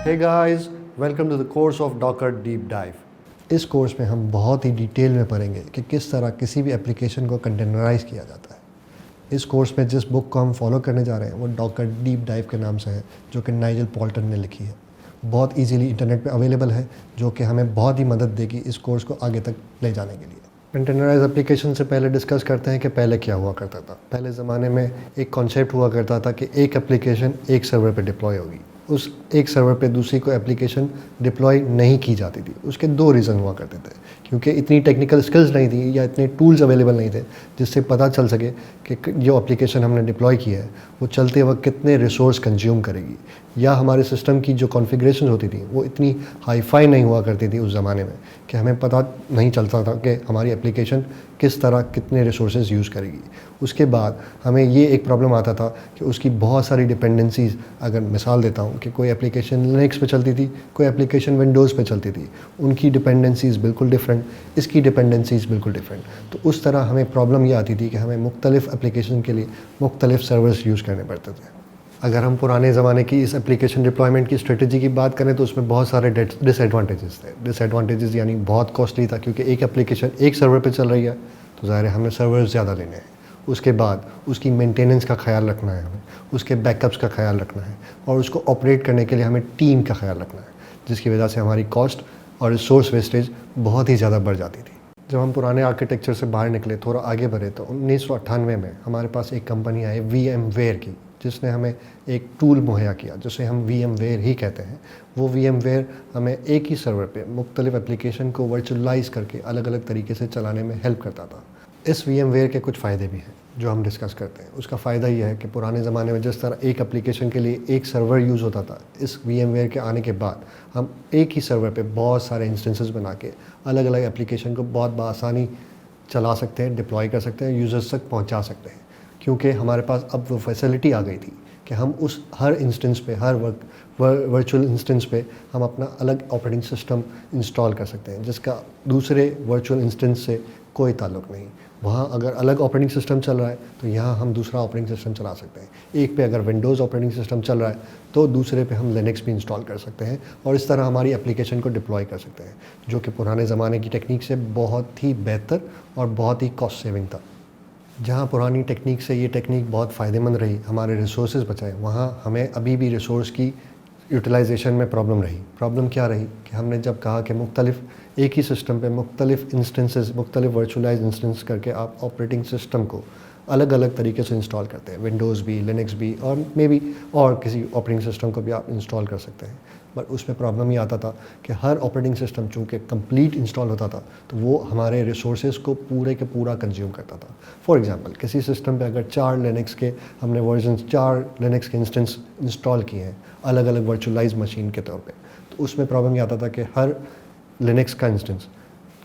Hey guys, welcome to the course of Docker Deep Dive. इस course में हम बहुत ही डिटेल में पढ़ेंगे कि किस तरह किसी भी एप्लीकेशन को कंटेनराइज किया जाता है। इस कोर्स में जिस बुक को हम फॉलो करने जा रहे हैं वो डॉकर डीप डाइव के नाम से है, जो कि नाइजल पोल्टन ने लिखी है। बहुत इजीली इंटरनेट पे अवेलेबल है, जो कि हमें बहुत ही मदद देगी इस कोर्स को आगे तक ले जाने के लिए। कंटेनराइज एप्लीकेशन से पहले डिस्कस करते हैं कि पहले क्या हुआ करता था। पहले ज़माने में एक कॉन्सेप्ट हुआ करता था कि एक एप्लीकेशन एक सर्वर पे डिप्लॉय होगी। उस एक सर्वर पे दूसरी को एप्लीकेशन डिप्लॉय नहीं की जाती थी। उसके दो रीज़न हुआ करते थे, क्योंकि इतनी टेक्निकल स्किल्स नहीं थी या इतने टूल्स अवेलेबल नहीं थे जिससे पता चल सके कि जो एप्लीकेशन हमने डिप्लॉय की है वो चलते वक्त कितने रिसोर्स कंज्यूम करेगी, या हमारे सिस्टम की जो कॉन्फ़िगरेशन होती थी वो इतनी हाई फाई नहीं हुआ करती थी उस ज़माने में कि हमें पता नहीं चलता था कि हमारी एप्लीकेशन किस तरह कितने रिसोर्सेज यूज़ करेगी। उसके बाद हमें ये एक प्रॉब्लम आता था कि उसकी बहुत सारी डिपेंडेंसीज़, अगर मिसाल देता हूँ कि कोई एप्लीकेशन लिनक्स पे चलती थी, कोई एप्लीकेशन विंडोज़ पे चलती थी, उनकी डिपेंडेंसीज़ बिल्कुल डिफरेंट, इसकी डिपेंडेंसीज़ बिल्कुल डिफरेंट। तो उस तरह हमें प्रॉब्लम ये आती थी कि हमें मुख्तलिफ़ एप्लीकेशन के लिए मुख्तलिफ़ सर्वर्स यूज़ करने पड़ते थे। अगर हम पुराने ज़माने की इस एप्लीकेशन डिप्लॉयमेंट की स्ट्रेटजी की बात करें तो उसमें बहुत सारे डिसएडवांटेजेस थे। डिसएडवांटेजेस यानी बहुत कॉस्टली था, क्योंकि एक एप्लीकेशन एक सर्वर पे चल रही है तो ज़ाहिर है हमें सर्वर्स ज़्यादा लेने हैं। उसके बाद उसकी मेंटेनेंस का ख्याल रखना है हमें, उसके बैकअप्स का ख्याल रखना है, और उसको ऑपरेट करने के लिए हमें टीम का ख्याल रखना है, जिसकी वजह से हमारी कॉस्ट और रिसोर्स वेस्टेज बहुत ही ज़्यादा बढ़ जाती थी। जब हम पुराने आर्किटेक्चर से बाहर निकले, थोड़ा आगे बढ़े, तो 1998 में हमारे पास एक कंपनी आई VMware की, जिसने हमें एक टूल मुहैया किया जिसे हम VMware ही कहते हैं। वो VMware हमें एक ही सर्वर पे मुख्तलिफ एप्लीकेशन को वर्चुअलाइज करके अलग अलग तरीके से चलाने में हेल्प करता था। इस VMware के कुछ फ़ायदे भी हैं जो हम डिस्कस करते हैं। उसका फ़ायदा ये है कि पुराने ज़माने में जिस तरह एक एप्लीकेशन के लिए एक सर्वर यूज़ होता था, इस VMware के आने के बाद हम एक ही सर्वर पे बहुत सारे इंस्टेंसेस बना के अलग अलग एप्लीकेशन को बहुत बआसानी चला सकते हैं, डिप्लॉय कर सकते हैं, यूज़र्स तक पहुंचा सकते हैं, क्योंकि हमारे पास अब वो फैसिलिटी आ गई थी कि हम उस हर इंस्टेंस पे, हर वर्चुअल इंस्टेंस पे हम अपना अलग ऑपरेटिंग सिस्टम इंस्टॉल कर सकते हैं, जिसका दूसरे वर्चुअल इंस्टेंस से कोई ताल्लुक़ नहीं। वहाँ अगर अलग ऑपरेटिंग सिस्टम चल रहा है तो यहाँ हम दूसरा ऑपरेटिंग सिस्टम चला सकते हैं। एक पे अगर विंडोज़ ऑपरेटिंग सिस्टम चल रहा है तो दूसरे पे हम लिनक्स भी इंस्टॉल कर सकते हैं, और इस तरह हमारी एप्लीकेशन को डिप्लॉय कर सकते हैं, जो कि पुराने ज़माने की टेक्निक से बहुत ही बेहतर और बहुत ही कॉस्ट सेविंग था। जहाँ पुरानी टेक्निक से ये टेक्निक बहुत फ़ायदेमंद रही, हमारे रिसोर्सेज बचाए, वहाँ हमें अभी भी रिसोर्स की यूटिलाइजेशन में प्रॉब्लम रही। प्रॉब्लम क्या रही कि हमने जब कहा कि मुख्तलिफ एक ही सिस्टम पे मुख्तलिफ इंस्टेंसेस, मुख्तलिफ वर्चुअलाइज इंस्टेंस करके आप ऑपरेटिंग सिस्टम को अलग अलग तरीके से इंस्टॉल करते हैं, विंडोज़ भी, लिनक्स भी, और मे बी और किसी ऑपरेटिंग सिस्टम को भी आप इंस्टॉल कर सकते हैं। बट उसमें प्रॉब्लम ये आता था कि हर ऑपरेटिंग सिस्टम चूँकि कंप्लीट इंस्टॉल होता था तो वो हमारे रिसोर्सेज को पूरे के पूरा कंज्यूम करता था। फॉर एग्जांपल, किसी सिस्टम पे अगर 4 लिनक्स के हमने वर्जन 4 लिनक्स के इंस्टेंस इंस्टॉल किए हैं अलग अलग वर्चुअलाइज मशीन के तौर पे, तो उसमें प्रॉब्लम ये आता था कि हर लिनक्स का इंस्टेंस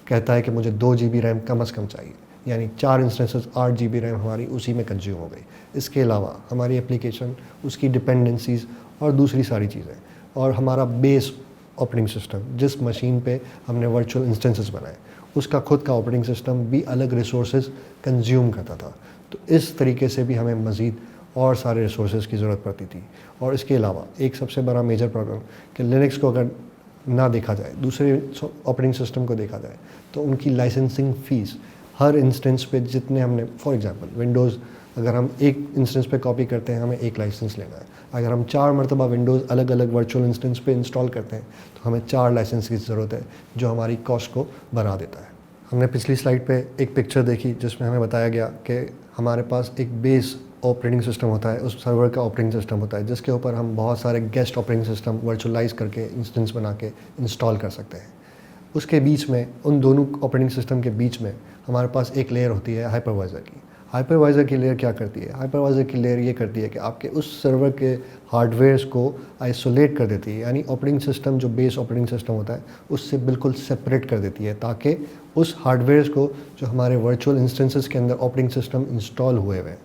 कहता है कि मुझे 2 GB रैम कम से कम चाहिए, यानी 4 इंस्टेंसेस 8 GB रैम हमारी उसी में कंज्यूम हो गई। इसके अलावा हमारी एप्लीकेशन, उसकी डिपेंडेंसीज़ और दूसरी सारी चीज़ें, और हमारा बेस ऑपरेटिंग सिस्टम जिस मशीन पे हमने वर्चुअल इंस्टेंसेस बनाए, उसका खुद का ऑपरेटिंग सिस्टम भी अलग रिसोर्सेज कंज्यूम करता था। तो इस तरीके से भी हमें मज़ीद और सारे रिसोर्सेज की ज़रूरत पड़ती थी। और इसके अलावा एक सबसे बड़ा मेजर प्रॉब्लम कि लिनक्स को अगर ना देखा जाए, दूसरे ऑपरेटिंग सिस्टम को देखा जाए, तो उनकी लाइसेंसिंग फ़ीस हर इंस्टेंस पे जितने हमने, फॉर एग्जांपल विंडोज़ अगर हम एक इंस्टेंस पे कॉपी करते हैं हमें एक लाइसेंस लेना है। अगर हम 4 मरतबा विंडोज़ अलग अलग वर्चुअल इंस्टेंस पे इंस्टॉल करते हैं तो हमें 4 लाइसेंस की ज़रूरत है, जो हमारी कॉस्ट को बढ़ा देता है। हमने पिछली स्लाइड पे एक पिक्चर देखी जिसमें हमें बताया गया कि हमारे पास एक बेस ऑपरेटिंग सिस्टम होता है, उस सर्वर का ऑपरेटिंग सिस्टम होता है, जिसके ऊपर हम बहुत सारे गेस्ट ऑपरेटिंग सिस्टम वर्चुअलाइज करके इंस्टेंस बना के इंस्टॉल कर सकते हैं। उसके बीच में, उन दोनों ऑपरेटिंग सिस्टम के बीच में हमारे पास एक लेयर होती है हाइपरवाइज़र की। हाइपरवाइज़र की लेयर क्या करती है? हाइपरवाइज़र की लेयर ये करती है कि आपके उस सर्वर के हार्डवेयर्स को आइसोलेट कर देती है, यानी ऑपरेटिंग सिस्टम जो बेस ऑपरेटिंग सिस्टम होता है उससे बिल्कुल सेपरेट कर देती है, ताकि उस हार्डवेयर्स को जो हमारे वर्चुअल इंस्टेंसेस के अंदर ऑपरेटिंग सिस्टम इंस्टॉल हुए हुए हैं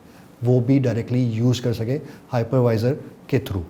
वो भी डायरेक्टली यूज़ कर सके हाइपरवाइज़र के थ्रू।